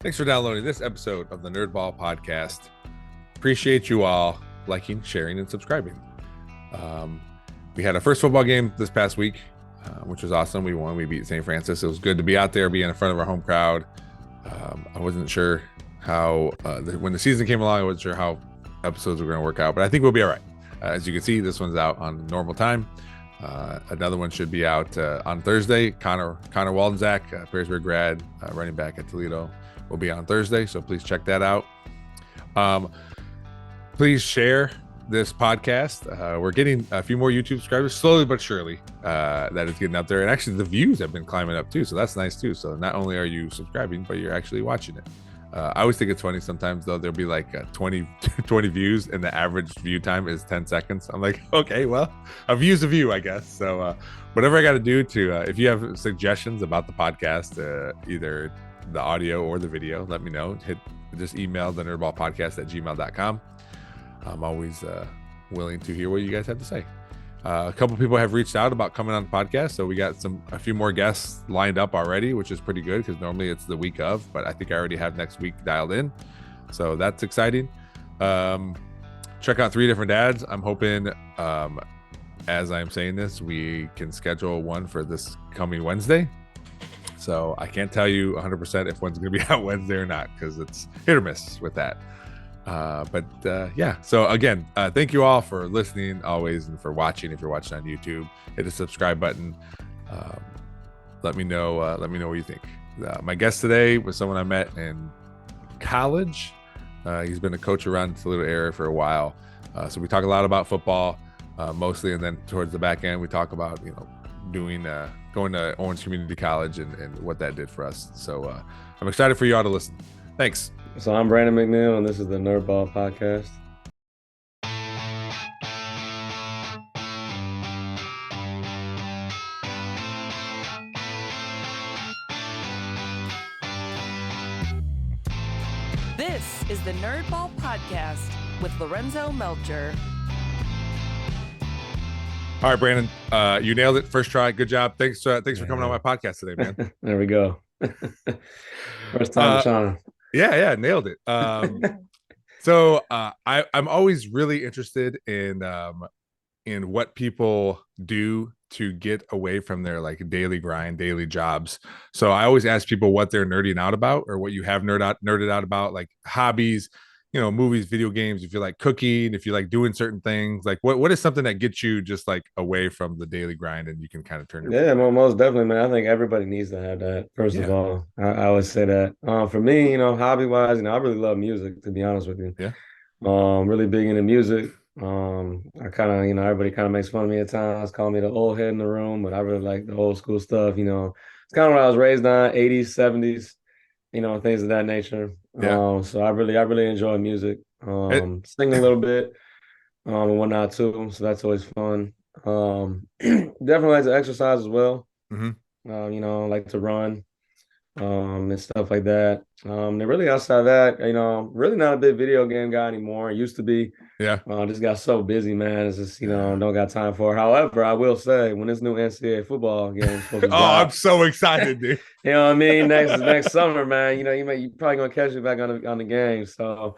Thanks for downloading this episode of the Nerdball Podcast. Appreciate you all liking, sharing, and subscribing. We had a first football game this past week, which was awesome. We won. We beat St. Francis. It was good to be out there, be in front of our home crowd. I wasn't sure how, when the season came along, I wasn't sure how episodes were going to work out, but I think we'll be all right. As you can see, this one's out on normal time. Another one should be out on Thursday. Connor Waldenczak, Perrysburg grad, running back at Toledo, will be on Thursday, so please check that out. Please share this podcast. We're getting a few more YouTube subscribers, slowly but surely. That is getting up there, and actually the views have been climbing up too, so that's nice too. So not only are you subscribing, but you're actually watching it. I always think it's funny sometimes, though. There'll be like 20 views, and the average view time is 10 seconds. I'm like, okay, well, a view's a view, I guess. So whatever I got to do to, if you have suggestions about the podcast, either the audio or the video, let me know. Just email the nerdballpodcast@gmail.com. I'm always willing to hear what you guys have to say. A couple people have reached out about coming on the podcast, so we got a few more guests lined up already, which is pretty good because normally it's the week of, but I think I already have next week dialed in, so that's exciting. Check out 3 Different Dads. I'm hoping, as I'm saying this, we can schedule one for this coming Wednesday. So I can't tell you 100% if one's going to be out Wednesday or not, because it's hit or miss with that. Yeah, so again, thank you all for listening always, and for watching. If you're watching on YouTube, hit the subscribe button. Let me know what you think. My guest today was someone I met in college. He's been a coach around the Toledo area for a while, so we talk a lot about football, mostly, and then towards the back end we talk about doing going to Owens Community College and what that did for us. So I'm excited for you all to listen. Thanks. So I'm Brandon McNeil, and this is the Nerdball Podcast. This is the Nerdball Podcast with Lorenzo Melcher. All right, Brandon, you nailed it. First try. Good job. Thanks for coming on my podcast today, man. There we go. First time, Sean. Yeah, nailed it. So I'm always really interested in what people do to get away from their like daily grind, daily jobs. So I always ask people what they're nerding out about, or what you have nerded out about, like hobbies, movies, video games, if you like cooking, if you like doing certain things. Like what is something that gets you just like away from the daily grind, and you can kind of turn your Yeah, most definitely, man. I think everybody needs to have that. First of all, I always say that. For me, hobby wise, I really love music, to be honest with you. Yeah. Really big into music. I kind of, everybody kind of makes fun of me at times, call me the old head in the room, but I really like the old school stuff. It's kind of what I was raised on, 80s, 70s, things of that nature. Yeah. So I really enjoy music. Sing a little bit, and whatnot too. So that's always fun. Definitely like to exercise as well. Mm-hmm. Like to run, and stuff like that. And really outside of that, really not a big video game guy anymore. I used to be. Yeah. Just got so busy, man. It's just, don't got time for it. However, I will say, when this new NCAA football game is supposed to drop, I'm so excited, dude. You know what I mean? Next summer, man. You probably gonna catch me back on the game. So,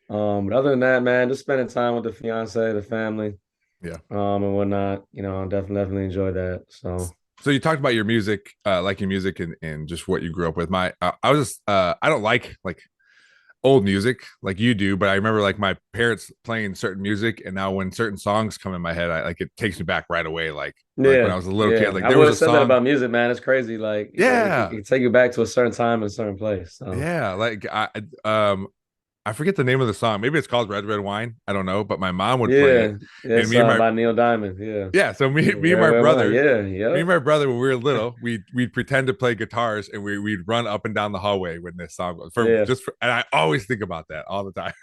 but other than that, man, just spending time with the fiance, the family, Yeah. And whatnot. I definitely enjoy that. So you talked about your music, liking music, and just what you grew up with. I don't like old music like you do, but I remember like my parents playing certain music, and now when certain songs come in my head, it takes me back right away. Like when I was a little kid, like there was a song that about music, man. It's crazy. Like, yeah, it can take you back to a certain time and a certain place. So. Yeah, like I forget the name of the song. Maybe it's called Red Red Wine. I don't know, but my mom would play it. And me and by Neil Diamond. Yeah. So me and my brother, me and my brother, when we were little, we'd pretend to play guitars, and we'd run up and down the hallway when this song was and I always think about that all the time.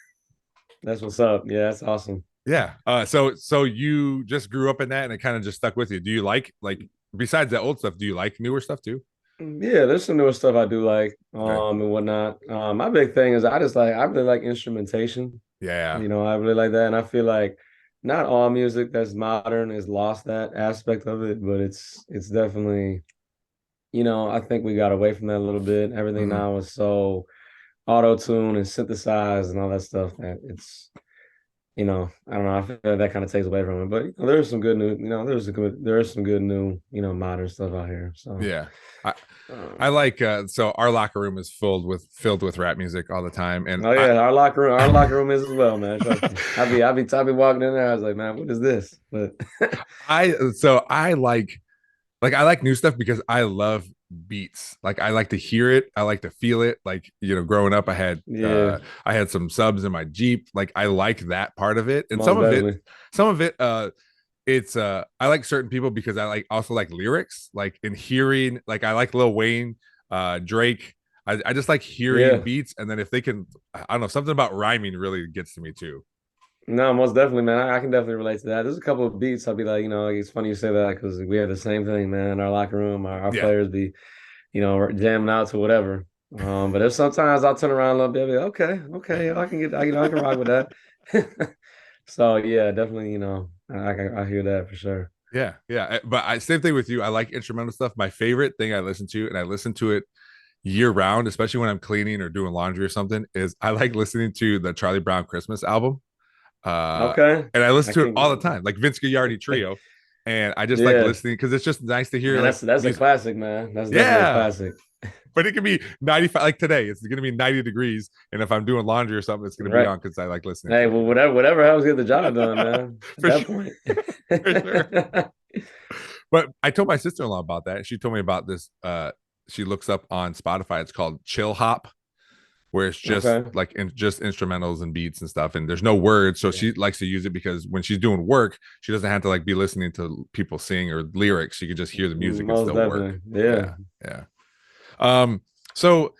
That's what's up. Yeah, that's awesome. Yeah. So you just grew up in that, and it kind of just stuck with you. Do you like besides that old stuff? Do you like newer stuff too? Yeah, there's some newer stuff I do like, and whatnot. My big thing is I really like instrumentation. Yeah. I really like that, and I feel like not all music that's modern has lost that aspect of it, but it's definitely, I think we got away from that a little bit. Everything now is so auto tune and synthesize and all that stuff that it's I don't know. I feel like that kind of takes away from it. But there's some good new, there's some good new, modern stuff out here. So Yeah. I I um, like so our locker room is filled with rap music all the time. And oh yeah, our locker room is as well, man. Trust me. I'll be walking in there. I was like, man, what is this? But I like new stuff because I love beats. Like I like to hear it. I like to feel it. Like, growing up yeah, I had some subs in my Jeep. Like I like that part of it. And most definitely. some of it it's I like certain people because I also like lyrics, like in hearing, like I like Lil Wayne, Drake. I just like hearing Yeah. beats, and then if they can, I don't know, something about rhyming really gets to me too. No, most definitely, man. I can definitely relate to that. There's a couple of beats I'll be like, it's funny you say that because we have the same thing, man. In our locker room, our Yeah. players be, jamming out to whatever. But there's sometimes I'll turn around a little bit, and be like, okay, I can rock with that. So yeah, definitely, I hear that for sure. Yeah, yeah. But same thing with you. I like instrumental stuff. My favorite thing I listen to, and I listen to it year round, especially when I'm cleaning or doing laundry or something, is I like listening to the Charlie Brown Christmas album. Uh, Okay, and I listen I to it all the can. time, like Vince Guaraldi Trio. And I just like Yeah, listening because it's just nice to hear man, like that's a music. classic, man. That's definitely a Yeah. classic. But it can be 95, like today, it's going to be 90 degrees. And if I'm doing laundry or something, it's going to be Right. on because I like listening Hey, to well, whatever helps get the job done, it. man. At For that sure. point. For sure. But I told my sister-in-law about that. She told me about this. She looks up on Spotify. It's called Chill Hop, where it's just Okay. like just instrumentals and beats and stuff, and there's no words. So Yeah. she likes to use it because when she's doing work, she doesn't have to like be listening to people sing or lyrics. She can just hear the music and Most still work. definitely. Yeah. Yeah, yeah. So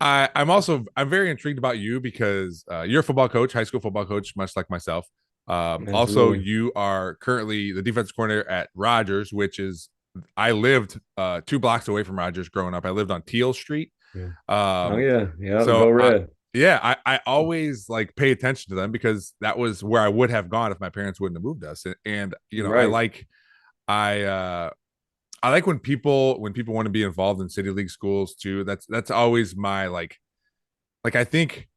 I'm very intrigued about you because you're a football coach, high school football coach, much like myself. Also, Absolutely. you are currently the defensive coordinator at Rogers, which is I lived 2 blocks away from Rogers growing up. I lived on Teal Street. Yeah. Oh Um, yeah. Yeah. Go so red. yeah, I always like pay attention to them because that was where I would have gone if my parents wouldn't have moved us. And Right. I I like when people want to be involved in city league schools too. That's always my I think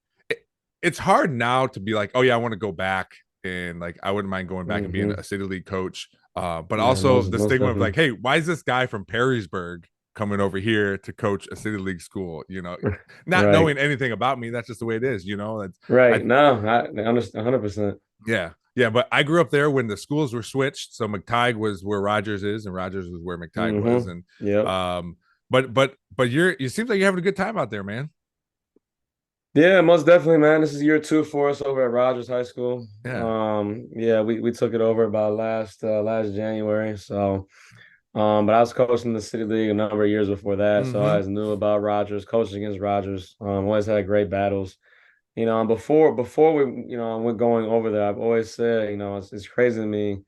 it's hard now to be like, oh yeah, I want to go back and like I wouldn't mind going back and being Hmm. a city league coach. But Yeah, also most the most stigma of like, definitely. hey, why is this guy from Perrysburg coming over here to coach a city league school? Not Right. knowing anything about me, that's just the way it is. That's I Right. No, I understand 100%. yeah. Yeah, but I grew up there when the schools were switched. So McTighe was where Rogers is, and Rogers was where McTighe was. And Yep. but you seem like you're having a good time out there, man. Yeah, most definitely, man. This is year two for us over at Rogers High School. Yeah. Yeah, we took it over about last January. So but I was coaching the city league a number of years before that. So I Mm-hmm. always knew about Rogers, coaching against Rogers. Always had great battles. And before we, we're going over there, I've always said, it's crazy to me.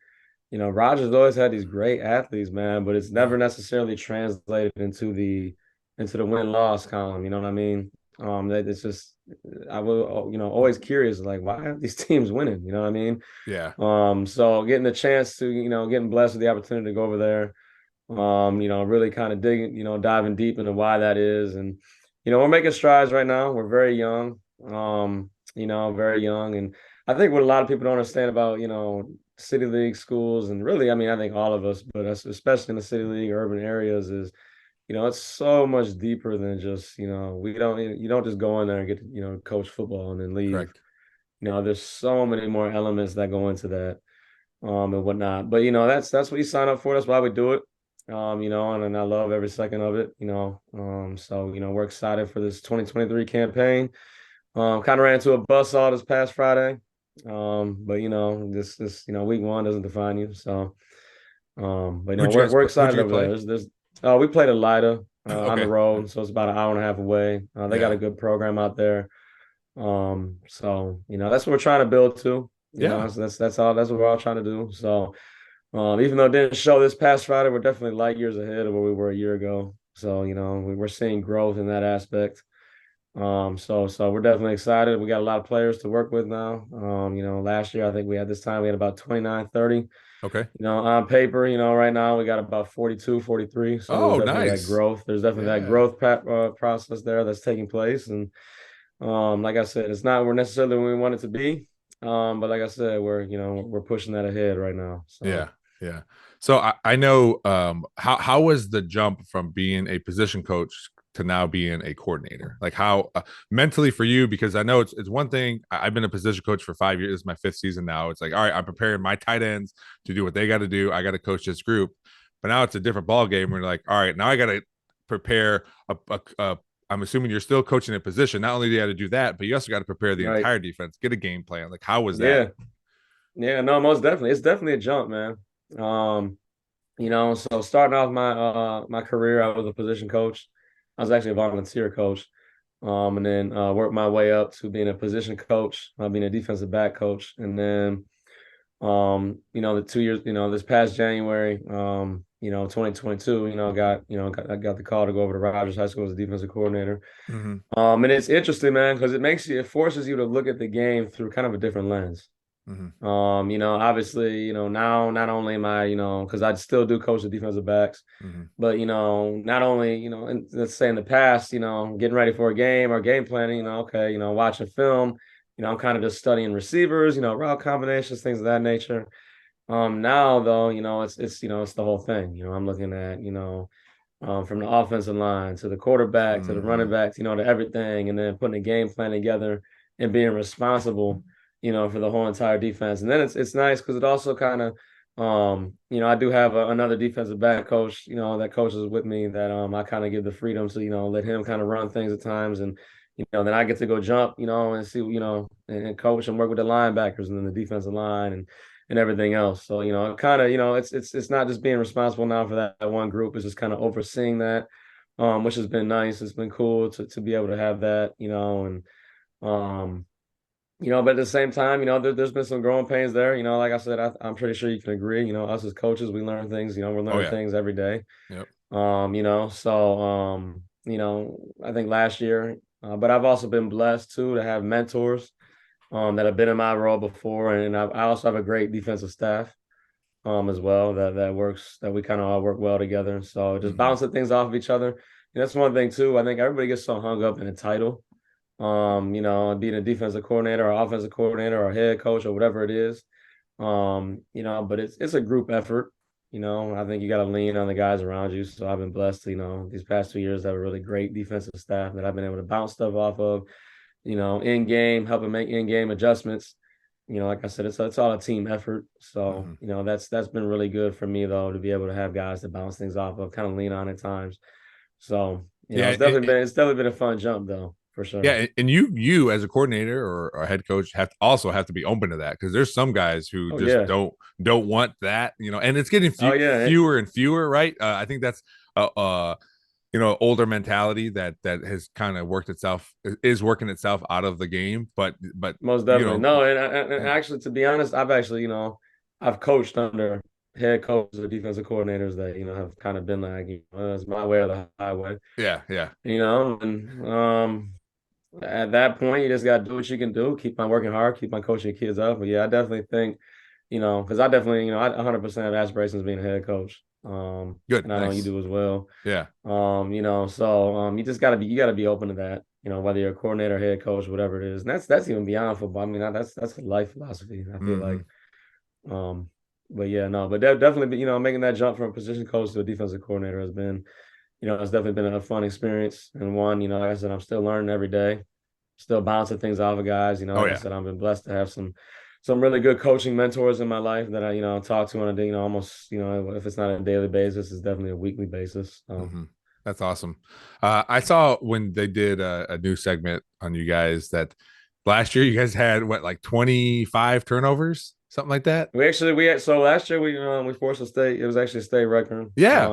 Rogers always had these great athletes, man, but it's never necessarily translated into the win-loss column. You know what I mean? That it's just I will, always curious, like why are these teams winning? You know what I mean? Yeah. So getting the chance to, getting blessed with the opportunity to go over there, really kind of digging, diving deep into why that is. And, we're making strides right now. We're very young, very young. And I think what a lot of people don't understand about, city league schools, and really, I mean, I think all of us, but especially in the city league urban areas, is, it's so much deeper than just, you don't just go in there and get to, coach football and then leave. Correct. There's so many more elements that go into that, and whatnot. But that's what you sign up for. That's why we do it. And I love every second of it. So we're excited for this 2023 campaign. Kind of ran into a buzzsaw this past Friday. But this week one doesn't define you. So but Who'd you guys we're who'd excited you over there. play? We played a Lida on the Okay. road, so it's about an hour and a half away. They got Yeah. a good program out there. So that's what we're trying to build to. Yeah. That's what we're all trying to do. So even though it didn't show this past Friday, we're definitely light years ahead of where we were a year ago. So we're seeing growth in that aspect. So we're definitely excited. We got a lot of players to work with now. Last year I think we had about 29, 30. Okay. On paper, right now we got about 42, 43. So there's Oh, definitely that nice. growth. There's definitely that Yeah. growth process there that's taking place. And Like I said, it's not where necessarily we want it to be. But like I said, we're pushing that ahead right now. So Yeah. So I know how was the jump from being a position coach to now being a coordinator? Like how mentally for you, because I know it's one thing. I've been a position coach for 5 years. This is my fifth season now. It's like, all right, I'm preparing my tight ends to do what they got to do. I got to coach this group. But now it's a different ball game. We're like, all right, now I got to prepare I'm assuming you're still coaching a position. Not only do you got to do that, but you also got to prepare the right, entire defense, get a game plan. Like, how was that? yeah, yeah, no, most definitely, it's definitely a jump, man. Um, so starting off my career, I was a position coach. I was actually a volunteer coach. And then worked my way up to being a position coach, being a defensive back coach, and then the 2 years, this past January, 2022, I got the call to go over to Rogers High School as a defensive coordinator. Mm-hmm. And it's interesting, man, because it forces you to look at the game through kind of a different lens. Mm-hmm. Obviously, now not only am I, because I still do coach the defensive backs, Mm-hmm. but not only, and let's say in the past, getting ready for a game or game planning, okay, watching film, I'm kind of just studying receivers, route combinations, things of that nature. Now though, it's the whole thing. I'm looking at, from the offensive line to the quarterback to the running Mm-hmm. back, to everything, and then putting a game plan together and being responsible, for the whole entire defense. And then it's nice because it also kind of, I do have another defensive back coach, that coaches with me that I kind of give the freedom to, let him kind of run things at times, and then I get to go jump, and see, and coach and work with the linebackers and then the defensive line and everything else. So, kind of, it's not just being responsible now for that one group. It's just kind of overseeing that, which has been nice. It's been cool to be able to have that, and um, but at the same time, there's been some growing pains there. Like I said, I'm pretty sure you can agree. Us as coaches, we learn things. We Oh learn yeah. things every day. Yep. I think last year, but I've also been blessed too to have mentors that have been in my role before, and I also have a great defensive staff as well that we kind of all work well together. So just Mm-hmm. bouncing things off of each other. That's one thing too. I think everybody gets so hung up in a title, being a defensive coordinator or offensive coordinator or head coach or whatever it is. But it's a group effort. I think you got to lean on the guys around you. So I've been blessed to, these past 2 years have a really great defensive staff that I've been able to bounce stuff off of, in game, helping make in game adjustments. Like I said, it's all a team effort. So, Mm-hmm. that's been really good for me though, to be able to have guys to bounce things off of, kind of lean on at times. So, Yeah. it's definitely been a fun jump though, for sure. Yeah, and you as a coordinator or a head coach have to be open to that because there's some guys who Oh just yeah. don't want that, and it's getting Oh yeah. fewer and fewer, right? I think that's older mentality that has kind of worked itself is working itself out of the game, but Most definitely. No, and actually, to be honest, I've actually, I've coached under head coaches or defensive coordinators that, have kind of been like, it's my way or the highway, yeah. and at that point, you just got to do what you can do, keep on working hard, keep on coaching your kids up. But yeah, I definitely think, because I definitely, I 100% have aspirations of being a head coach. Good, And I know you nice. do as well. Yeah. You just gotta be open to that, whether you're a coordinator, head coach, whatever it is. And that's even beyond football. I mean, that's a life philosophy, I feel Mm-hmm. like. Um, but yeah, no, but definitely, making that jump from a position coach to a defensive coordinator has been, it's definitely been a fun experience. And one, like I said, I'm still learning every day, still bouncing things off of guys. Oh Like I yeah. said, I've been blessed to have some really good coaching mentors in my life that I, talk to on a day, almost, if it's not a daily basis, it's definitely a weekly basis. So. Mm-hmm. That's awesome. I saw when they did a new segment on you guys that last year you guys had what, like 25 turnovers, something like that. So last year we forced a state. It was actually a state record. Yeah.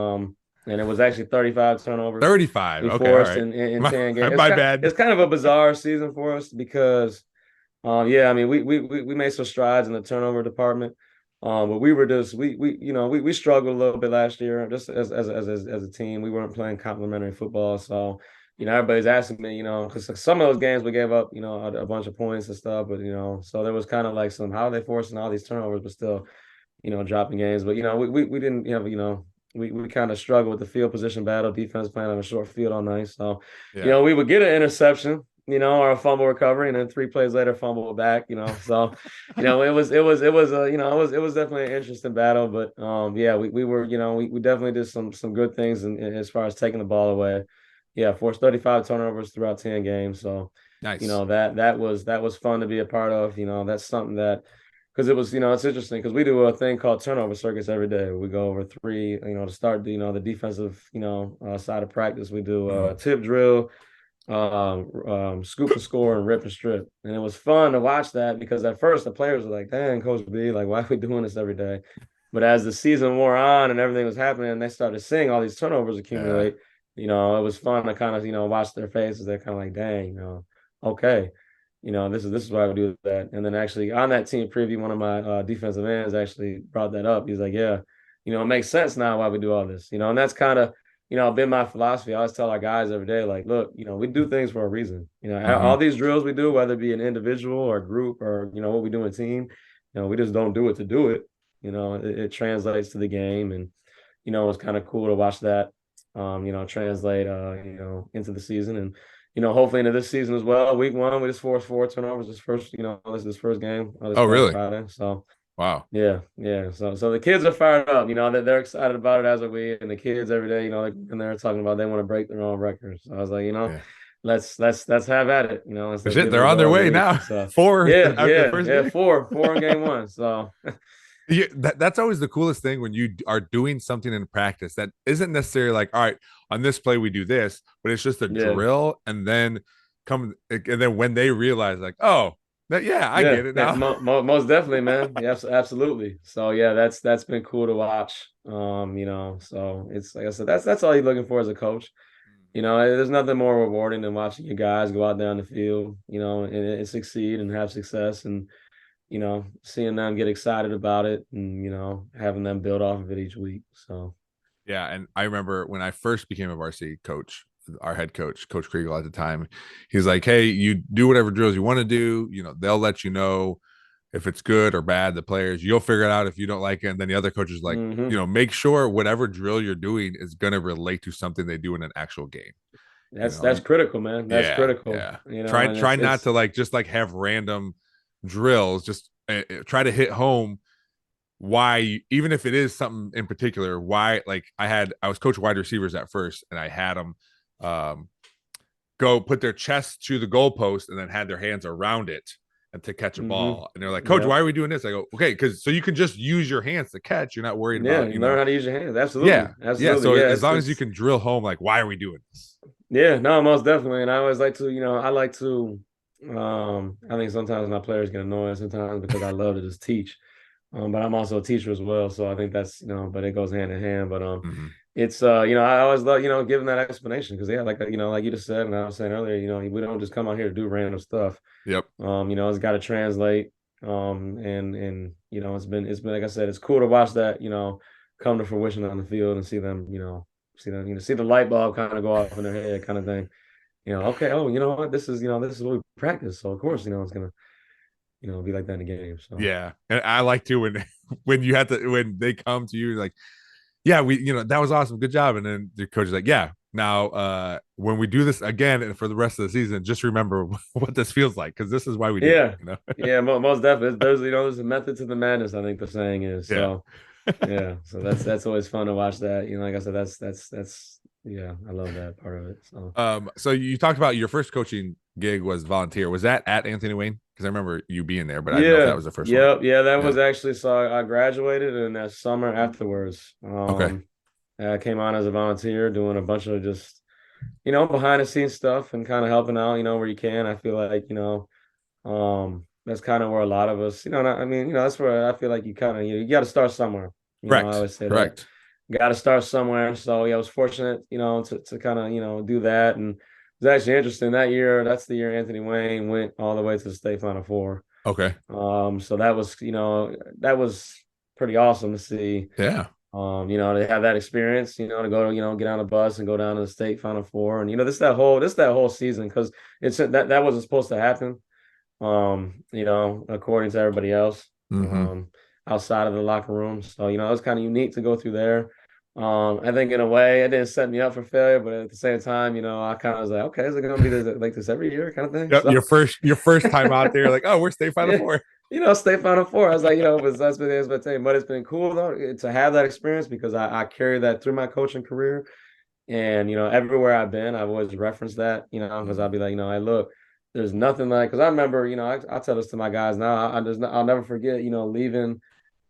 And it was actually 35 turnovers 35. we Okay, all forced right. in My, 10 games. my bad. It's kind of a bizarre season for us because yeah, I mean we made some strides in the turnover department. But we were just we struggled a little bit last year just as a team. We weren't playing complementary football, so everybody's asking me, because some of those games we gave up, a bunch of points and stuff, but so there was kind of like how are they forcing all these turnovers, but still, dropping games. But we didn't have, we kind of struggled with the field position battle, defense playing on a short field all night. So, Yeah. we would get an interception, or a fumble recovery, and then 3 plays later, fumble back, So, it was definitely an interesting battle. But yeah, we were, we definitely did some good things as far as taking the ball away. Yeah, forced 35 turnovers throughout 10 games. So, Nice. that was fun to be a part of. That's something that because it was, it's interesting because we do a thing called turnover circuits every day. We go over three, to start, the defensive, side of practice. We do a tip drill, scoop and score, and rip and strip. And it was fun to watch that because at first the players were like, "Dang, Coach B, like, why are we doing this every day?" But as the season wore on and everything was happening, and they started seeing all these turnovers accumulate, it was fun to kind of, watch their faces. They're kind of like, "Dang, okay." This is why I would do that. And then actually on that team preview, one of my defensive ends actually brought that up. He's like, yeah, it makes sense now why we do all this, and that's kind of, been my philosophy. I always tell our guys every day, like, look, we do things for a reason. All these drills we do, whether it be an individual or a group or, what we do in team, we just don't do it to do it. It translates to the game. And, it was kind of cool to watch that, translate, into the season. And, hopefully into this season as well. Week 1, we just forced 4 turnovers. This first game. This Oh, past really? Friday. So Wow. yeah. So the kids are fired up. That they're excited about it as are we. And the kids every day, and they're talking about they want to break their own records. So I was like, Yeah. let's have at it. Let's Shit, give it they're a on go their every way week. now. So 4 yeah, after the first game. four in game 1. So Yeah, that's always the coolest thing when you are doing something in practice that isn't necessarily like, all right, on this play we do this, but it's just a yeah. drill, and then when they realize like, oh, I get it now. Most definitely, man. Yes, absolutely. So yeah, that's been cool to watch. So it's like I said, that's all you're looking for as a coach. There's nothing more rewarding than watching your guys go out there on the field, and succeed and have success, and seeing them get excited about it, and having them build off of it each week. So Yeah, and I remember when I first became a varsity coach, our head coach, Coach Kriegel at the time, he's like, "Hey, you do whatever drills you want to do. They'll let you know if it's good or bad. The players, you'll figure it out if you don't like it." And then the other coaches like, make sure whatever drill you're doing is going to relate to something they do in an actual game. that's critical, man. That's Yeah, critical. yeah. And Try not it's to just have random drills. Just try to hit home why, even if it is something in particular, why. Like I was coaching wide receivers at first, and I had them go put their chest to the goalpost and then had their hands around it and to catch a ball. And they're like, "Coach, why are we doing this?" I go, "Okay, because so you can just use your hands to catch. You're not worried about you learn how to use your hands. Absolutely, yeah, absolutely. So Yeah, as long as you can drill home, like, why are we doing this? yeah, no, most definitely. And I always like to, I like to. I think sometimes my players get annoying sometimes because I love to just teach. But I'm also a teacher as well, so I think that's but it goes hand in hand. But it's I always love giving that explanation because yeah, like like you just said, and I was saying earlier, we don't just come out here to do random stuff. Yep. It's got to translate. And it's been like I said, it's cool to watch that come to fruition on the field and see them see the light bulb kind of go off in their head kind of thing. Okay, oh, you know what, this is what we practice, so of course it's gonna be like that in the game. So yeah, and I like to when when they come to you like, yeah, we that was awesome, good job, and then the coach is like, yeah, now when we do this again and for the rest of the season, just remember what this feels like because this is why we do it, yeah, most definitely. There's a method to the madness, I think the saying is. So yeah, so that's always fun to watch that. Like I said, that's yeah, I love that part of it. So you talked about your first coaching gig was volunteer. Was that at Anthony Wayne? Because I remember you being there, but I didn't know if that was the first one. Yeah, that was actually, so I graduated, and that summer afterwards, Okay. I came on as a volunteer doing a bunch of just behind the scenes stuff and kind of helping out where you can. I feel like that's kind of where a lot of us that's where I feel like you kind of you got to start somewhere. Correct. I always say Correct. that. Got to start somewhere. So yeah, I was fortunate, to kind of, do that. And it was actually interesting that year. That's the year Anthony Wayne went all the way to the state Final Four. Okay. So that was pretty awesome to see. Yeah. To have that experience, to go, get on a bus and go down to the state Final Four. And, that whole season, because that wasn't supposed to happen. According to everybody else, outside of the locker room. So, it was kind of unique to go through there. I think in a way it didn't set me up for failure, but at the same time, I kind of was like, okay, is it going to be this every year kind of thing? Yep, So your first time out there, like, oh, we're state Final yeah, Four. state Final Four. I was like, that's been the expectation, but it's been cool though to have that experience because I carry that through my coaching career, and everywhere I've been, I've always referenced that, because I'll be like, hey, look, there's nothing like because I remember, I tell this to my guys now. I'll never forget, leaving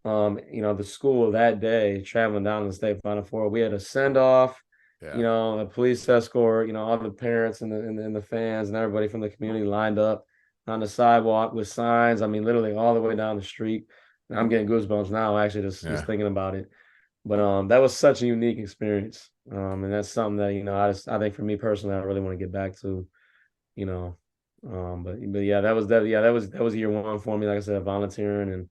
the school that day, traveling down to the state Final Four. We had a send off, Yeah, a police escort, all the parents and the fans and everybody from the community lined up on the sidewalk with signs. I mean, literally all the way down the street. And I'm getting goosebumps now, actually, just yeah. thinking about it. But that was such a unique experience. And that's something that, I think for me personally, I really want to get back to, you know. But yeah, that was year one for me. Like I said, volunteering, and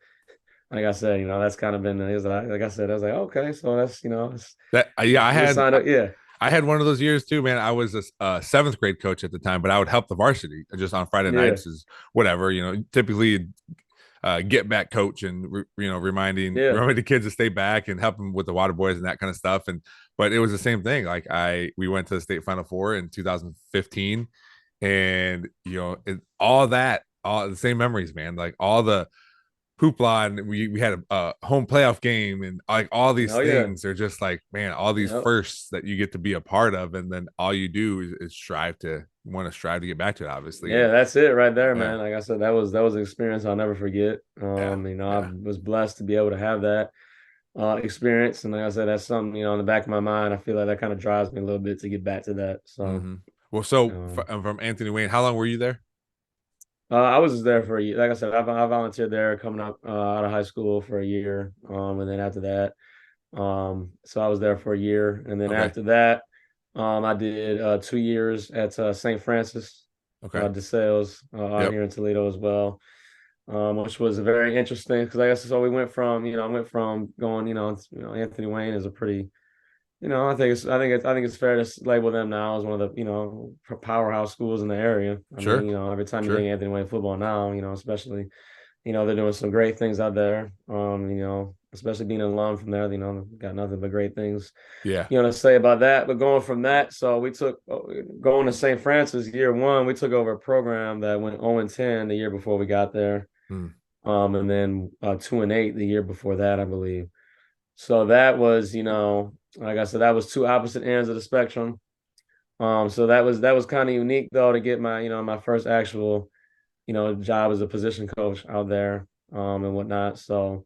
like I said, that's kind of been like I said, I was like, okay, so that's That yeah, I we had signed up, yeah, I had one of those years too, man. I was a seventh grade coach at the time, but I would help the varsity just on Friday yeah, nights, is whatever, typically get back coach and reminding yeah. reminding the kids to stay back and help them with the water boys and that kind of stuff. And but it was the same thing. Like we went to the state Final Four in 2015, and all the same memories, man. Like all the hoopla, and we had a home playoff game, and like all these Oh yeah, things are just like, man, all these yep. firsts that you get to be a part of, and then all you do is strive to get back to it, obviously. Yeah, And that's it right there, yeah, man. Like I said, that was an experience I'll never forget. yeah, I yeah. was blessed to be able to have that experience, and like I said, that's something in the back of my mind. I feel like that kind of drives me a little bit to get back to that. So, Mm-hmm. Well, so um, from Anthony Wayne, how long were you there? I was just there for a year. Like I said, I volunteered there coming up out of high school for a year, and then after that. So I was there for a year, and then Okay, after that, I did 2 years at St. Francis okay, de Sales out yep, here in Toledo as well, which was very interesting because I guess so we went from I went from going Anthony Wayne is a pretty I think it's fair to label them now as one of the powerhouse schools in the area. I mean, sure, every time you sure, think Anthony Wayne football now, especially they're doing some great things out there. Especially being an alum from there, got nothing but great things, yeah, to say about that. But going from that, so we took going to St. Francis year one, we took over a program that went 0-10 the year before we got there. mm, And then 2-8 the year before that, I believe. So that was, like I said, that was two opposite ends of the spectrum. So that was kind of unique though to get my first actual job as a position coach out there, and whatnot. So,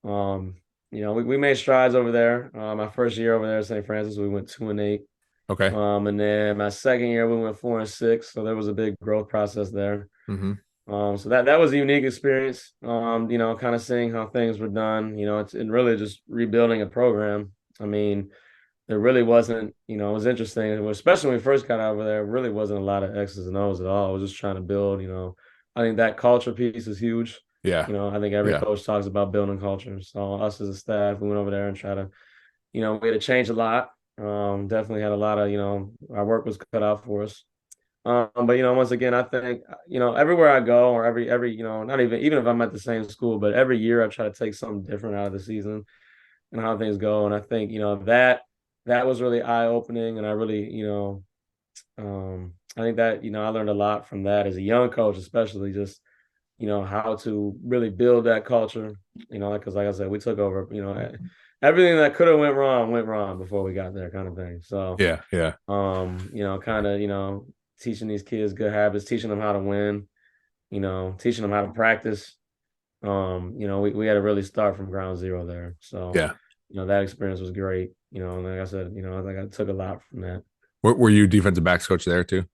um, we made strides over there. My first year over there at St. Francis, we went 2-8. okay, And then my second year, we went 4-6. So there was a big growth process there. mm-hmm. So that was a unique experience. Kind of seeing how things were done. It's really just rebuilding a program. I mean, there really wasn't, it was interesting, especially when we first got over there, really wasn't a lot of X's and O's at all. I was just trying to build, I think that culture piece is huge. Yeah, I think every yeah, coach talks about building culture. So us as a staff, we went over there and try to, we had to change a lot. Definitely had a lot of, our work was cut out for us. But once again, I think everywhere I go, or every not even if I'm at the same school, but every year I try to take something different out of the season and how things go. And I think that was really eye opening, and I really I think that I learned a lot from that as a young coach, especially just how to really build that culture. Because like I said, we took over. Everything that could have went wrong before we got there, kind of thing. So yeah, yeah, kind of teaching these kids good habits, teaching them how to win, teaching them how to practice. We had to really start from ground zero there. So, yeah. that experience was great. And like I said, I took a lot from that. Were you defensive backs coach there too?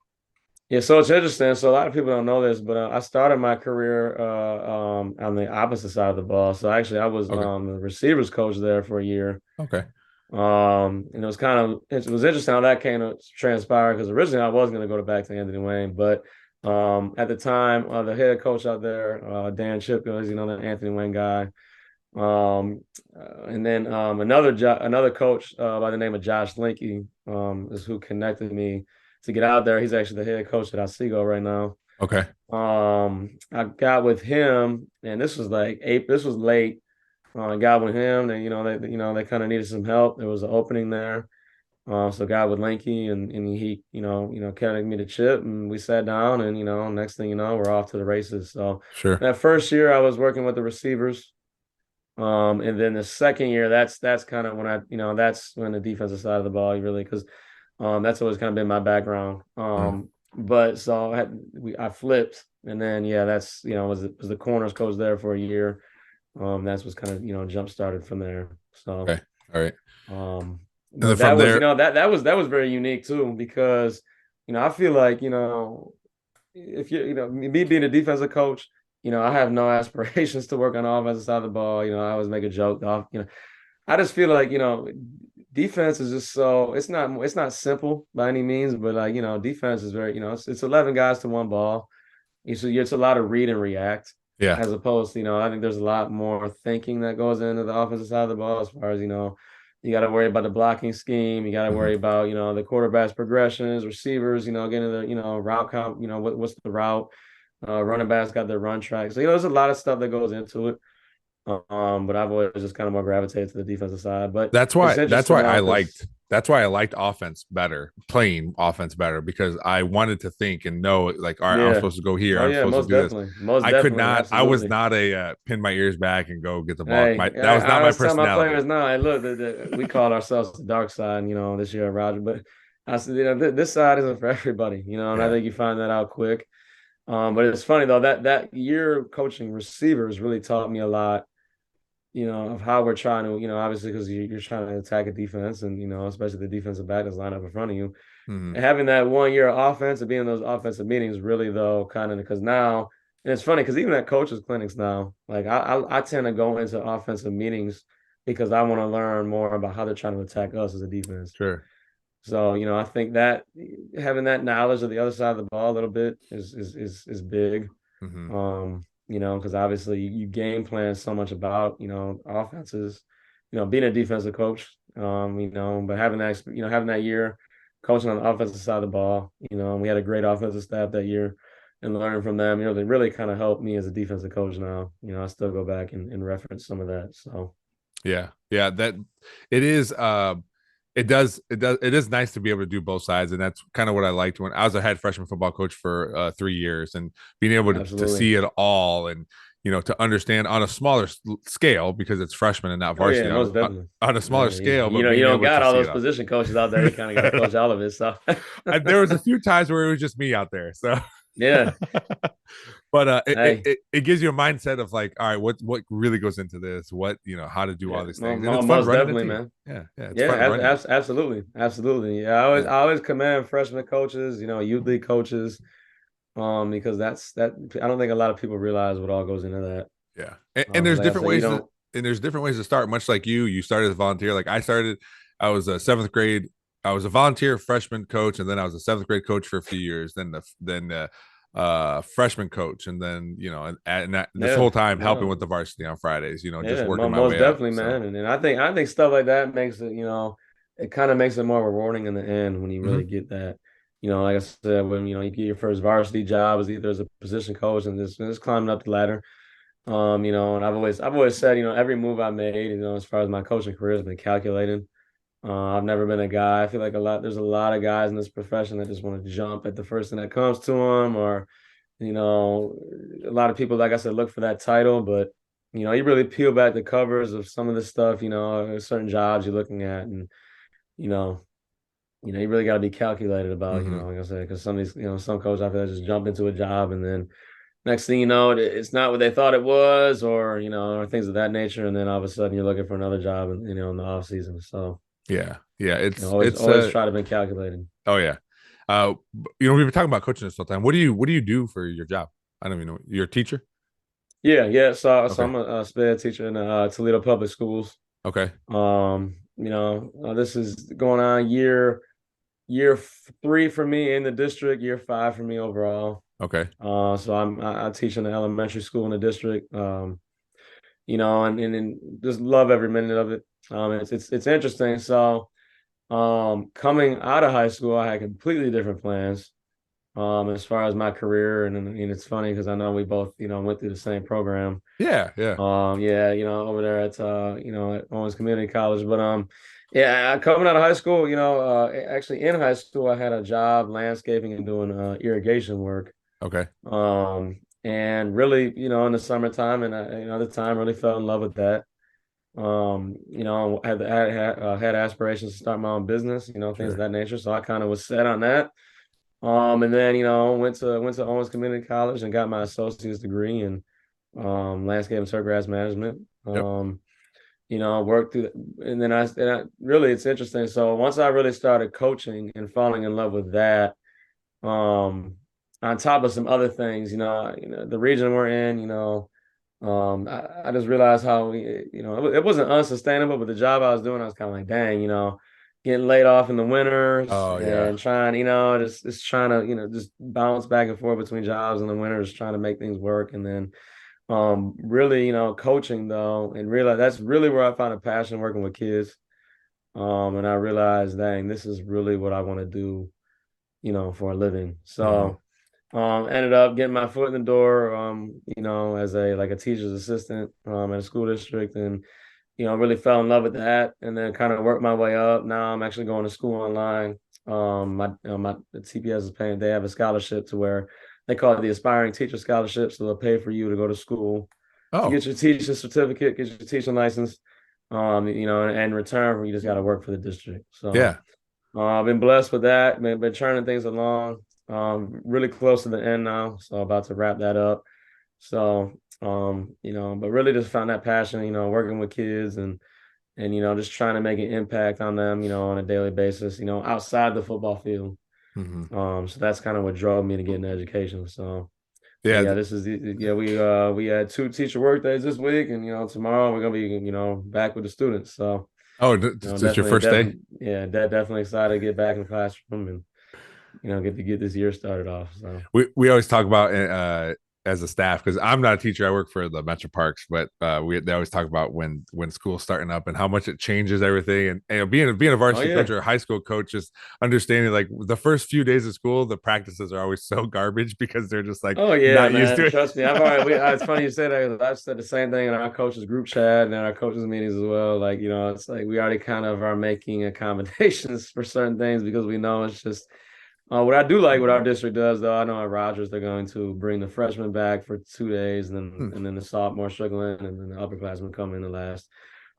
Yeah, so it's interesting. So a lot of people don't know this, but I started my career on the opposite side of the ball. So actually, I was Okay, the receivers coach there for a year. okay, And it was interesting how that came to transpire because originally I was going to go back to Anthony Wayne, but at the time the head coach out there, Dan Chipka, is the Anthony Wayne guy, and then another coach by the name of Josh Linky is who connected me to get out there. He's actually the head coach at Otsego right now. okay, I got with him, and this was like April. This was late I got with him. They kind of needed some help. There was an opening there. So got with Lanky and he, carried me to Chip and we sat down and, next thing you know, we're off to the races. So Sure. that first year I was working with the receivers. And then the second year, that's kind of when that's when the defensive side of the ball really, because that's always kind of been my background. But so I flipped, and then that's was the corners coach there for a year. That's what's kind of jump started from there. So Okay. All right. um, And then but that from was there, that was very unique too, because I feel like if me being a defensive coach, I have no aspirations to work on the offensive side of the ball. I always make a joke off, I just feel like, defense is just so it's not simple by any means, but like, defense is very, it's 11 guys to one ball. It's a lot of read and react yeah. as opposed to, I think there's a lot more thinking that goes into the offensive side of the ball as far as, you got to worry about the blocking scheme. You got to worry about, the quarterback's progressions, receivers, getting the, route count, what's the route. Running backs got their run track. So, there's a lot of stuff that goes into it. But I've always just kind of more gravitated to the defensive side. But That's it's why interesting though, that's why I liked offense better, playing offense better, because I wanted to think and know, like, all right, I'm yeah. supposed to go here, Oh I'm yeah, supposed to most do this. definitely. Most I could definitely, not. I was absolutely. not a pin my ears back and go get the ball. Hey, That was I not my always tell my personality. players now, hey, look, we call ourselves the dark side, this year, Roger. But I said, this side isn't for everybody, and I Yeah. think you find that out quick. But it's funny though, that year coaching receivers really taught me a lot, of how we're trying to, obviously because you're trying to attack a defense and, especially the defensive back that's lined up in front of you. Mm-hmm. And having that 1 year of offense and being in those offensive meetings really though, kind of because now, and it's funny because even at coaches clinics now, like I tend to go into offensive meetings because I want to learn more about how they're trying to attack us as a defense. Sure. So, I think that having that knowledge of the other side of the ball a little bit is big. Mm-hmm. Because obviously you game plan so much about, offenses, being a defensive coach, but having that year coaching on the offensive side of the ball, we had a great offensive staff that year and learning from them, they really kind of helped me as a defensive coach now. I still go back and reference some of that. So Yeah. Yeah. That it is. It is nice to be able to do both sides, and that's kind of what I liked when I was a head freshman football coach for 3 years, and being able to absolutely. see it all, and to understand on a smaller scale, because it's freshman and not Oh yeah, varsity, most definitely. on a smaller scale, but You being don't able got to all see those it all. position coaches out there. You kind of got to coach all of it. So There was a few times where it was just me out there, so yeah. but Hey, it gives you a mindset of like, all right, what really goes into this, what how to do yeah, all these things, and it's fun most running a definitely, team. man. Yeah, it's Yeah, fun running. absolutely, absolutely. Yeah, Yeah. I always commend freshman coaches, youth league coaches, because that I don't think a lot of people realize what all goes into that. Yeah, and Because there's like I different said, you ways to, don't. and there's different ways to start. Much like you started as a volunteer. Like I started, I was a seventh grade. I was a volunteer freshman coach, and then I was a seventh grade coach for a few years. Then freshman coach, and then this Yeah, whole time helping no, with the varsity on Fridays. Just yeah, working my most way up. definitely, So, man. And I think stuff like that makes it, it kind of makes it more rewarding in the end when you really mm-hmm. get that. Like I said, when you get your first varsity job as either as a position coach and just climbing up the ladder. And I've always said, every move I made, as far as my coaching career has been calculated. I've never been a guy. I feel like there's a lot of guys in this profession that just want to jump at the first thing that comes to them, or a lot of people, like I said, look for that title, but you really peel back the covers of some of the stuff, certain jobs you're looking at, and you know, you really got to be calculated about, Mm-hmm. like I said, because some of these, some coaches I feel like just jump into a job and then next thing you know, it's not what they thought it was, or or things of that nature, and then all of a sudden you're looking for another job, and in the off season. So Yeah, always try to be calculated. oh yeah, we've been talking about coaching this whole time. What do you do for your job? I don't even know. You're a teacher. Yeah. So Okay. I'm a sped teacher in Toledo Public Schools. Okay. This is going on year 3 for me in the district, year 5 for me overall. Okay. So I teach in the elementary school in the district. And just love every minute of it. It's interesting. So, coming out of high school, I had completely different plans. as far as my career, and it's funny because I know we both, went through the same program. Yeah, yeah. Yeah, over there at at Owens Community College. But yeah, coming out of high school, actually in high school, I had a job landscaping and doing irrigation work. Okay. And really, in the summertime, and at the time, really fell in love with that. Had aspirations to start my own business, things of Sure. that nature. So I kind of was set on that. And then went to Owens Community College and got my associate's degree in landscape and turfgrass management. Yep. Worked through, and I really, it's interesting. So once I really started coaching and falling in love with that, um, on top of some other things, the region we're in, I just realized how it wasn't unsustainable, but the job I was doing, I was kind of like, dang, getting laid off in the winters Oh yeah. and trying, just trying to, just bounce back and forth between jobs in the winters, trying to make things work. And then really, coaching though, and realize that's really where I found a passion working with kids. And I realized, dang, this is really what I want to do, for a living. Hmm. So ended up getting my foot in the door, as a teacher's assistant at a school district, and really fell in love with that, and then kind of worked my way up. Now I'm actually going to school online. My TPS is paying. They have a scholarship to where they call it the Aspiring Teacher Scholarship, so they'll pay for you to go to school to Oh get your teaching certificate, get your teaching license. And in return, you just got to work for the district. So yeah. I've been blessed with that. Been turning things along. Really close to the end now, so about to wrap that up. So, but really just found that passion, working with kids and just trying to make an impact on them, on a daily basis, outside the football field. Hmm. So that's kind of what drove me to get into education. So, but Yeah. yeah, we had 2 teacher work days this week, and tomorrow we're gonna be back with the students. So Oh, it's your definitely, first day. yeah, definitely excited to get back in the classroom and get this year started off. So. We always talk about as a staff, because I'm not a teacher. I work for the Metro Parks, but they always talk about when school's starting up and how much it changes everything. And being a Oh varsity coach yeah. or a high school coach, just understanding like the first few days of school, the practices are always so garbage because they're just like Oh yeah, not used man. to it. Trust me. It's funny you say that. I've said the same thing in our coaches group chat and in our coaches meetings as well. Like, it's like we already kind of are making accommodations for certain things because we know it's just what I do like what our district does though. I know at Rogers they're going to bring the freshmen back for 2 days and then the sophomore struggling and then the upperclassmen come in the last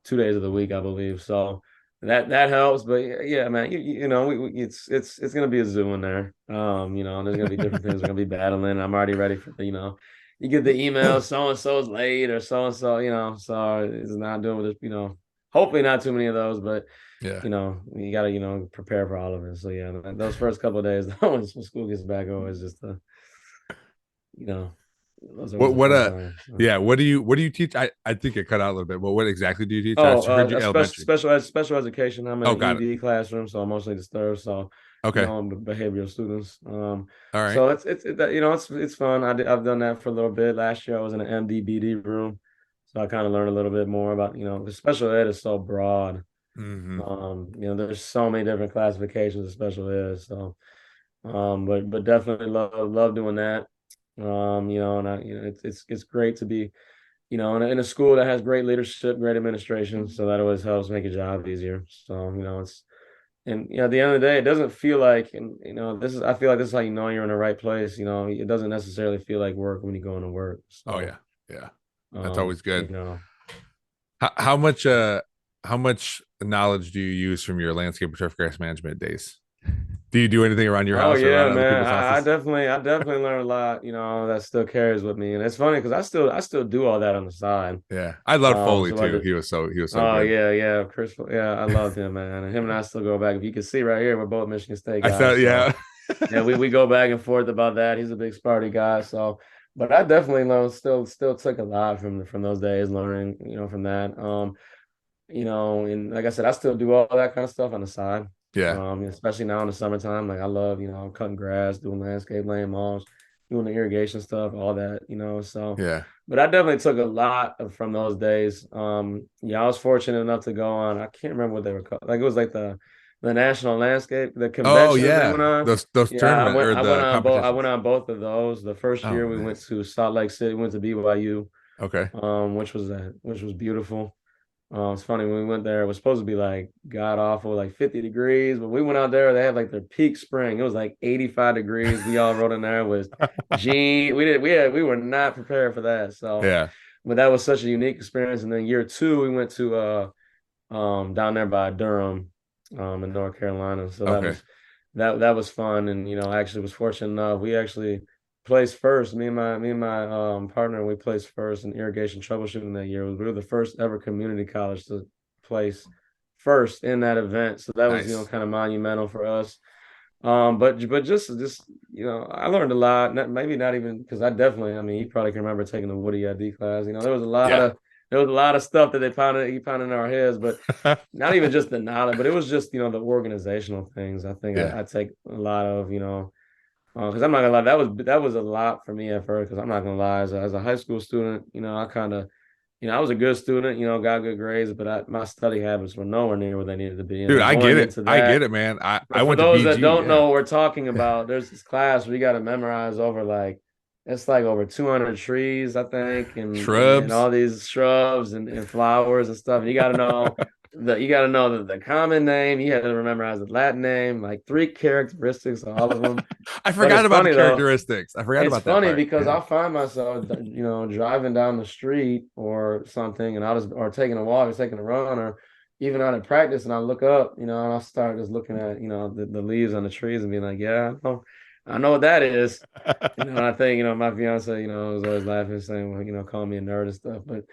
2 days of the week, I believe. So that helps. But yeah, man, it's gonna be a zoo in there. There's gonna be different things we're gonna be battling. I'm already ready for you get the email, so and so's late or so and so, so it's not doing with it, hopefully not too many of those, but Yeah. you gotta, prepare for all of it. So yeah, man, those first couple of days when school gets back, always just you know, those are always What a what fun time. So. yeah, what do you teach? I think it cut out a little bit, but what exactly do you teach? I Oh, heard you a elementary. special education. I'm in Oh, an got it. ED classroom, so emotionally disturbed. So, Okay. behavioral students. All right. So it's fun. I've done that for a little bit. Last year I was in an MDBD room, so I kind of learned a little bit more about the special ed is so broad. Hmm. There's so many different classifications of special ed. So, but definitely love doing that. And it's great to be in a school that has great leadership, great administration, so that always helps make your job easier. So, it's and at the end of the day, it doesn't feel like, and I feel like this is how you're in the right place. It doesn't necessarily feel like work when you go into work. Oh So, yeah. Yeah. That's always you good. know, How much knowledge do you use from your landscape and turf grass management days? Do you do anything around your Oh house or yeah, around other man. people's I houses? definitely learned a lot, that still carries with me. And it's funny because I still do all that on the side. Yeah. I love Foley So I too. did. He was so Oh good. yeah. Chris, yeah, I loved him, man. And him and I still go back. If you can see right here, we're both Michigan State I thought, guys. So yeah. yeah, we go back and forth about that. He's a big Sparty guy. So but I definitely learned still took a lot from those days learning, from that. And like I said, I still do all that kind of stuff on the side. Yeah. Especially now in the summertime. Like I love, cutting grass, doing landscape, laying mulch, doing the irrigation stuff, all that. So Yeah. but I definitely took a lot from those days. Yeah, I was fortunate enough to go on. I can't remember what they were called. Like it was like the the national landscape, the Oh conventions they yeah, went on. those Yeah, tournament or the I went competitions. on both of those. The first Oh, year we went nice. to Salt Lake City, went to BYU, Okay. which was beautiful. It's funny when we went there, it was supposed to be like god awful, like 50 degrees. But we went out there, they had like their peak spring. It was like 85 degrees. We all rode in there with jeans. We were not prepared for that. So, Yeah. but that was such a unique experience. And then year two, we went to down there by Durham, in North Carolina. So Okay. that was fun. And I actually was fortunate enough. We actually placed first. Me and my partner, we placed first in irrigation troubleshooting that year. We were the first ever community college to place first in that event. So that was Nice. kind of monumental for us. But just I learned a lot. Maybe not even because I mean, you probably can remember taking the Woody ID class. Yeah. There was a lot of stuff that he pounded in our heads, but not even just the knowledge, but it was just the organizational things. I think Yeah. I take a lot of because I'm not gonna lie, that was a lot for me at first. Because I'm not gonna lie, as a high school student, I kind of I was a good student, got good grades, but my study habits were nowhere near where they needed to be. And Dude, then I get going it. into I get that, it, man. I for went to those that BG. don't Yeah. know what we're talking about, there's this class where you got to memorize over like it's like over 200 trees, I think, and Shrubs. all these shrubs and flowers and stuff. And you got to know the common name. You had to memorize the Latin name, like three characteristics of all of them. I But forgot it's about the funny though. characteristics. I forgot It's about that funny part. because Yeah. I'll find myself, driving down the street or something, and or taking a walk or taking a run or even out at practice, and I look up, and I'll start just looking at, the leaves on the trees and being like, yeah, I know what that is. And I think, my fiance, was always laughing, saying, well, call me a nerd and stuff. But,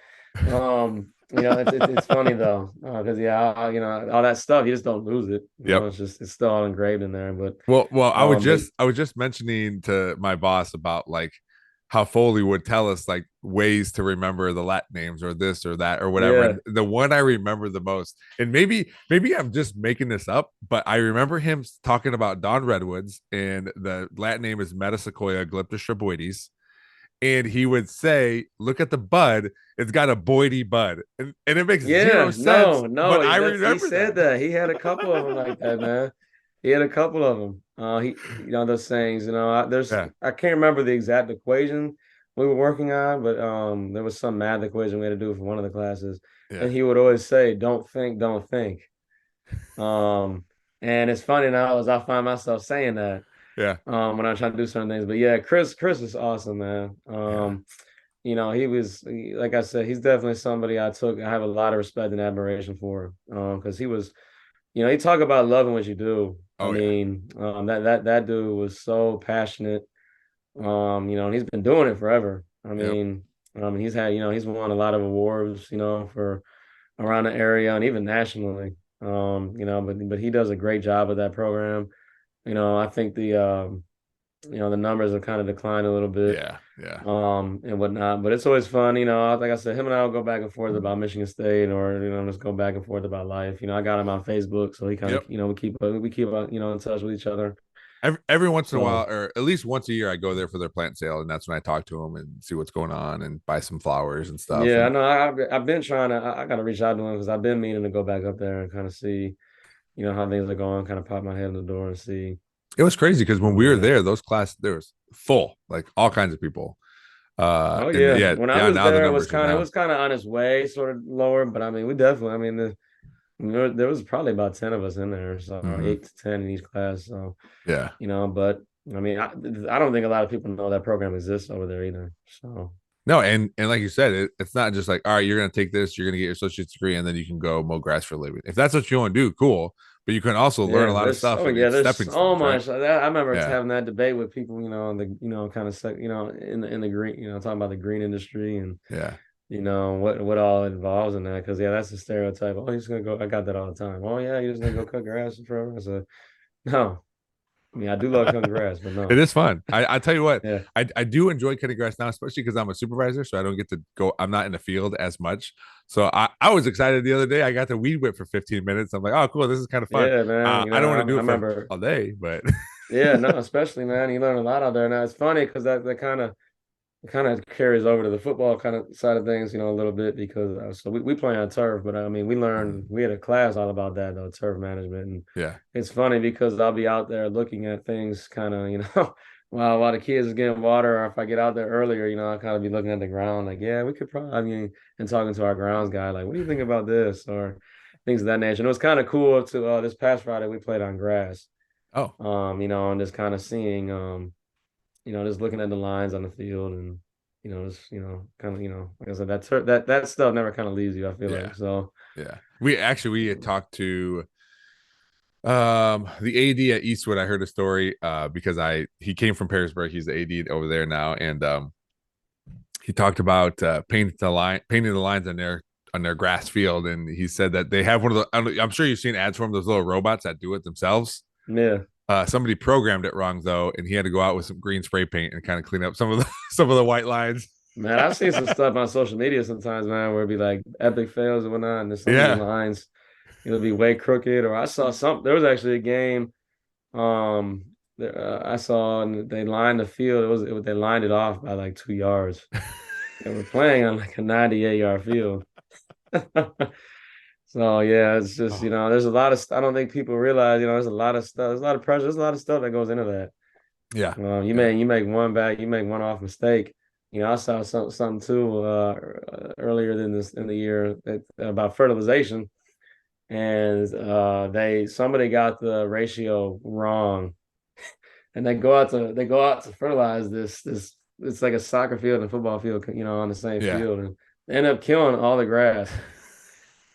it's funny though, because yeah, all that stuff, you just don't lose it. Yep. It's still all engraved in there. But, Well, but I was just mentioning to my boss about like how Foley would tell us like ways to remember the Latin names or this or that or whatever. yeah, And the one I remember the most, and maybe I'm just making this up, but I remember him talking about Don Redwoods, and the Latin name is Metasequoia glyptostraboides. And he would say, "Look at the bud; it's got a boidy bud," and it makes zero yeah, sense. no, But I he remember said that. that. He had a couple of them like that, man. He had a couple of them. Those sayings, Yeah, I can't remember the exact equation we were working on, but there was some math equation we had to do for one of the classes. yeah, And he would always say, don't think, don't think. Um, and it's funny now as I find myself saying that yeah, when I'm trying to do certain things. But yeah, Chris is awesome, man. yeah. Like I said, he's definitely somebody I have a lot of respect and admiration for. Because he was, he talk about loving what you do. I Oh yeah, mean, that dude was so passionate. And he's been doing it forever. I yep, mean, he's won a lot of awards, for around the area and even nationally. But he does a great job of that program. I think the numbers have kind of declined a little bit, yeah, yeah. and whatnot. But it's always fun, like I said, him and I will go back and forth about Michigan State, or just go back and forth about life. I got him on Facebook, so he kind of, Yep. we keep in touch with each other. Every once in a while, So or at least once a year, I go there for their plant sale, and that's when I talk to them and see what's going on and buy some flowers and stuff. yeah, I And know I've been trying to. I got to reach out to him because I've been meaning to go back up there and kind of see, how things are going. Kind of pop my head in the door and see. it was crazy because when we were Yeah. there, those class there was full, like all kinds of people. Oh And yeah, yeah, when I yeah. was Now the there, numbers are it down. was kind of on its way, sort of lower. But I mean, we definitely. I mean, there was probably about 10 of us in there, so Hmm. 8 to 10 in each class. So Yeah. but I mean, I don't think a lot of people know that program exists over there either. So No, and like you said, it's not just like, all right, you're gonna take this, you're gonna get your associate's degree, and then you can go mow grass for a living. If that's what you want to do, cool. But you can also learn a yeah, lot of stuff and it's there's stepping so stones, right? much. I remember Yeah. having that debate with people, kind of in the green, talking about the green industry and Yeah. what all involves in that. Because yeah, that's the stereotype. Oh, he's gonna go. I got that all the time. Oh yeah, you're just gonna go cut grass forever. I said, no. I mean, I do love cutting grass, but It no. is fun. I tell you what, Yeah, I do enjoy cutting grass now, especially because I'm a supervisor, so I don't get to go. I'm not in the field as much. So I was excited the other day. I got to weed whip for 15 minutes. I'm like, oh, cool, this is kind of fun. yeah, man. I don't want to do I it for remember. all day, but Yeah, no, especially man, you learn a lot out there. Now it's funny because that kind of it kind of carries over to the football kind of side of things, a little bit because so we play on turf, but I mean, we had a class all about that though, turf management. And Yeah. it's funny because I'll be out there looking at things kind of, while the kids is getting water, or if I get out there earlier, I'll kind of be looking at the ground like, yeah, we could probably, and talking to our grounds guy, like, what do you think about this? Or things of that nature. And it was kind of cool to this past Friday, we played on grass. Oh. And just kind of seeing, just looking at the lines on the field and, just, kind of, like I said, that stuff never kind of leaves you, I feel like. So, yeah. We had talked to the AD at Eastwood. I heard a story because he came from Perrysburg. He's the AD over there now. And he talked about painting the lines on their grass field. And he said that they have one of the, I'm sure you've seen ads for them, those little robots that do it themselves. yeah. Somebody programmed it wrong though, and he had to go out with some green spray paint and kind of clean up some of the white lines. Man, I've seen some stuff on social media sometimes, man, where it'd be like epic fails and whatnot, and some of the lines, it'll be way crooked. Or I saw there was actually a game, I saw, and they lined the field. They lined it off by like 2 yards. They were playing on like a 98-yard field. So yeah, it's just there's a lot of. I don't think people realize there's a lot of stuff. There's a lot of pressure. There's a lot of stuff that goes into that. Yeah. You make one off mistake. I saw something too earlier in the year about fertilization, and somebody got the ratio wrong, and they go out to fertilize this. It's like a soccer field and a football field, on the same field, and they end up killing all the grass.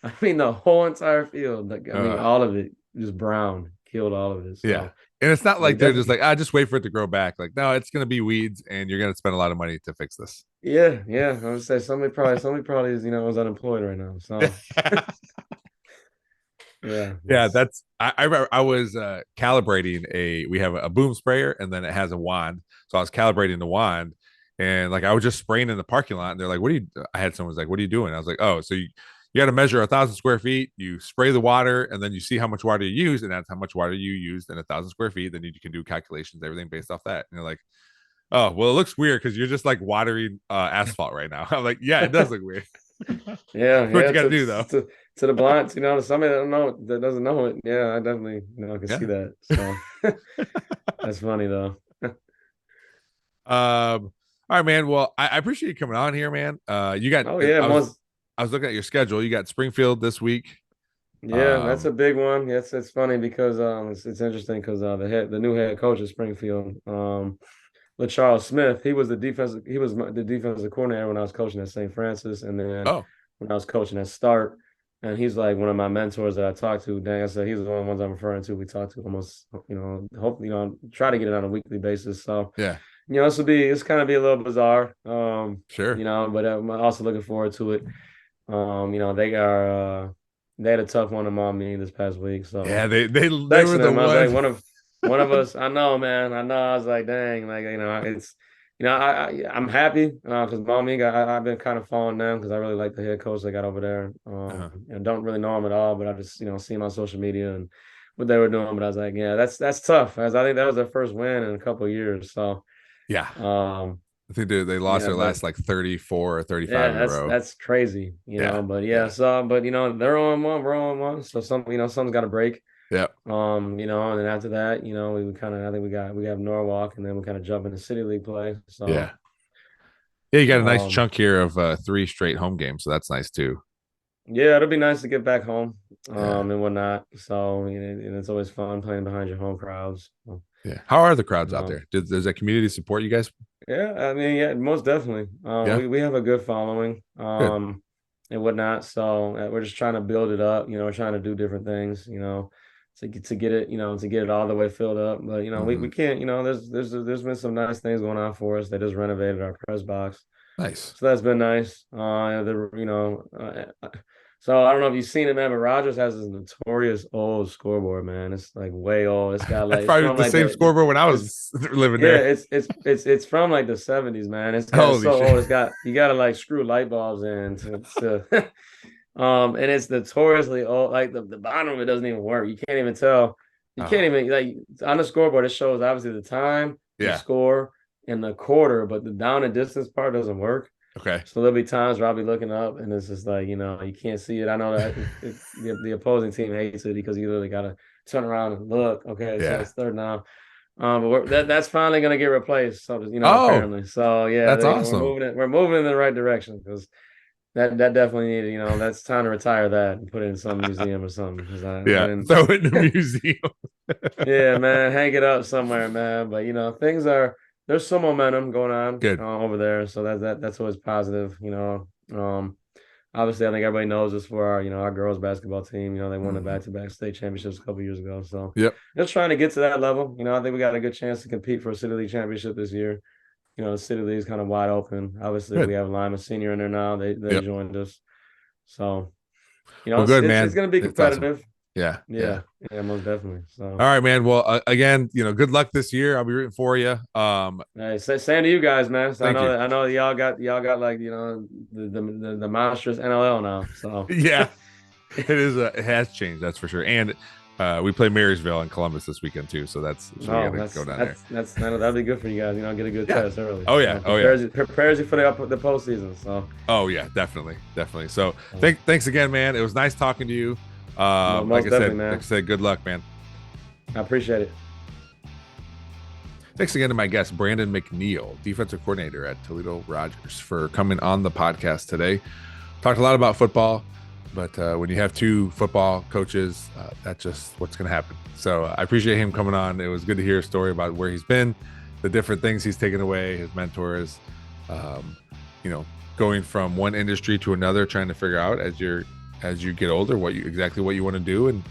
I mean, the whole entire field. All of it just brown, killed all of it. So. Yeah. And it's not like they're just like, just wait for it to grow back. Like, no, it's going to be weeds and you're going to spend a lot of money to fix this. Yeah. I would say somebody probably is, was unemployed right now. So, yeah. Yeah. I was calibrating we have a boom sprayer and then it has a wand. So I was calibrating the wand and like, I was just spraying in the parking lot and they're like, I had someone's like, what are you doing? I was like, oh, so you got to measure 1,000 square feet. You spray the water, and then you see how much water you use, and that's how much water you used in 1,000 square feet. Then you can do calculations, everything based off that. And you're like, oh, well, it looks weird because you're just like watering asphalt right now. I'm like, yeah, it does look weird. Yeah, what you got to do though? To the blind, somebody that doesn't know it. Yeah, I definitely, can see that. So that's funny though. All right, man. Well, I appreciate you coming on here, man. You got. Oh yeah, I was looking at your schedule. You got Springfield this week. Yeah, that's a big one. Yes, it's funny because it's interesting because the new head coach of Springfield, LaCharles Smith, he was the defensive coordinator when I was coaching at St. Francis, and then when I was coaching at Stark, and he's like one of my mentors that I talked to. Dang, I said he's one of the ones I'm referring to. We talk to almost, hopefully, try to get it on a weekly basis. So yeah. It's kind of be a little bizarre. Sure. But I'm also looking forward to it. They had a tough one on me this past week. So yeah, they were the ones. One of us. I know, man. I know. I was like, dang, like it's, I'm happy because Mommy I've been kind of following them because I really like the head coach they got over there. Don't really know him at all, but I just see him on social media and what they were doing. But I was like, yeah, that's tough. As I think that was their first win in a couple of years. So yeah. I think they lost their last like 34 or 35 in a row. That's crazy, But they're on one, we're on one. So something's got to break. Yeah. And then after that, I think we have Norwalk, and then we kind of jump into City League play. So yeah, you got a nice chunk here of 3 straight home games, so that's nice too. Yeah, it'll be nice to get back home, and whatnot. So and it's always fun playing behind your home crowds. Yeah. How are the crowds out there? Does that community support you guys? Yeah, I mean, yeah, most definitely. We have a good following, and whatnot. So we're just trying to build it up. We're trying to do different things. To get it, to get it all the way filled up. But we can't. There's been some nice things going on for us. They just renovated our press box. Nice. So that's been nice. So I don't know if you've seen it, man, but Rogers has this notorious old scoreboard, man. It's like way old. It's got like probably the same scoreboard when I was living there. Yeah, it's from like the 70s, man. It's so old. You gotta like screw light bulbs in to and it's notoriously old. Like the bottom of it doesn't even work. You can't even tell. You can't even like on the scoreboard. It shows obviously the time, the score, in the quarter, but the down and distance part doesn't work. Okay. So there'll be times where I'll be looking up and it's just like, you can't see it. I know that the opposing team hates it because you literally got to turn around and look. Okay, so Yeah. it's third now. But that's finally going to get replaced. So, apparently. So, yeah, that's awesome. We're moving in the right direction because that definitely needed, that's time to retire that and put it in some museum or something. Throw it in the museum. Yeah, man, hang it up somewhere, man. But there's some momentum going on Good. Over there, so that's always positive. Obviously, I think everybody knows this for our girls basketball team. They won the back-to-back state championships a couple years ago. So just trying to get to that level. I think we got a good chance to compete for a city league championship this year. The city league is kind of wide open. Obviously, we have Lima Senior in there now. They joined us, so well, good, man. It's going to be competitive. Awesome. Yeah, most definitely. So, all right, man. Well, again, good luck this year. I'll be rooting for you. Hey, same to you guys, man. So Thank you. I know y'all got like the monstrous NLL now. So yeah, it has changed, that's for sure. And we play Marysville and Columbus this weekend too, so we gotta go down there. That'll be good for you guys. Get a good test early. Oh yeah, prepares you for the postseason. So. Oh yeah, definitely. So thanks again, man. It was nice talking to you. Like I said, good luck, man. I appreciate it. Thanks again to my guest, Brandon McNeil, defensive coordinator at Toledo Rogers, for coming on the podcast today. Talked a lot about football, but when you have two football coaches, that's just what's going to happen. So I appreciate him coming on. It was good to hear a story about where he's been, the different things he's taken away, his mentors, going from one industry to another, trying to figure out as you get older what you want to do. And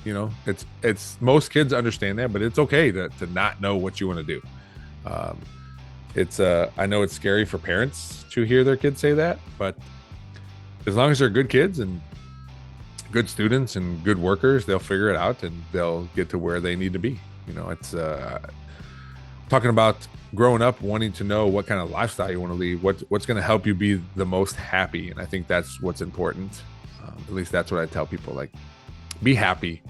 it's most kids understand that, but it's okay to not know what you want to do. I know it's scary for parents to hear their kids say that, but as long as they're good kids and good students and good workers, they'll figure it out and they'll get to where they need to be. It's talking about growing up, wanting to know what kind of lifestyle you want to lead, what's going to help you be the most happy. And I think that's what's important. At least that's what I tell people, like, be happy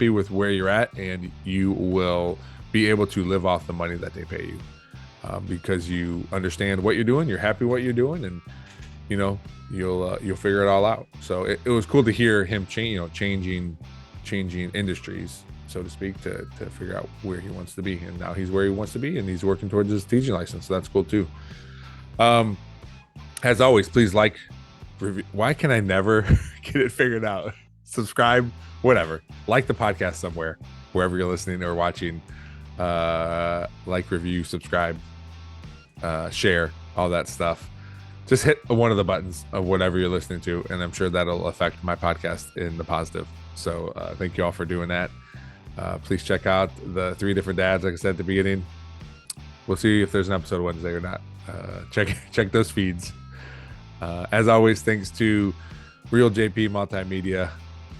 with where you're at, and you will be able to live off the money that they pay you, because you understand what you're doing, you're happy what you're doing, and you'll figure it all out. So it was cool to hear him changing industries, so to speak, to figure out where he wants to be. And now he's where he wants to be, and he's working towards his teaching license. So that's cool too. As always, please like, review. Why can I never get it figured out? Subscribe, whatever. Like the podcast somewhere, wherever you're listening or watching. Like, review, subscribe, share, all that stuff. Just hit one of the buttons of whatever you're listening to, and I'm sure that'll affect my podcast in the positive. So thank you all for doing that. Please check out the 3 different dads, like I said at the beginning. We'll see if there's an episode Wednesday or not. Check those feeds. As always, thanks to Real JP Multimedia,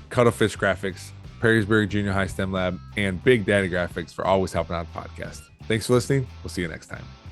Cuttlefish Graphics, Perrysburg Junior High STEM Lab, and Big Daddy Graphics for always helping out the podcast. Thanks for listening. We'll see you next time.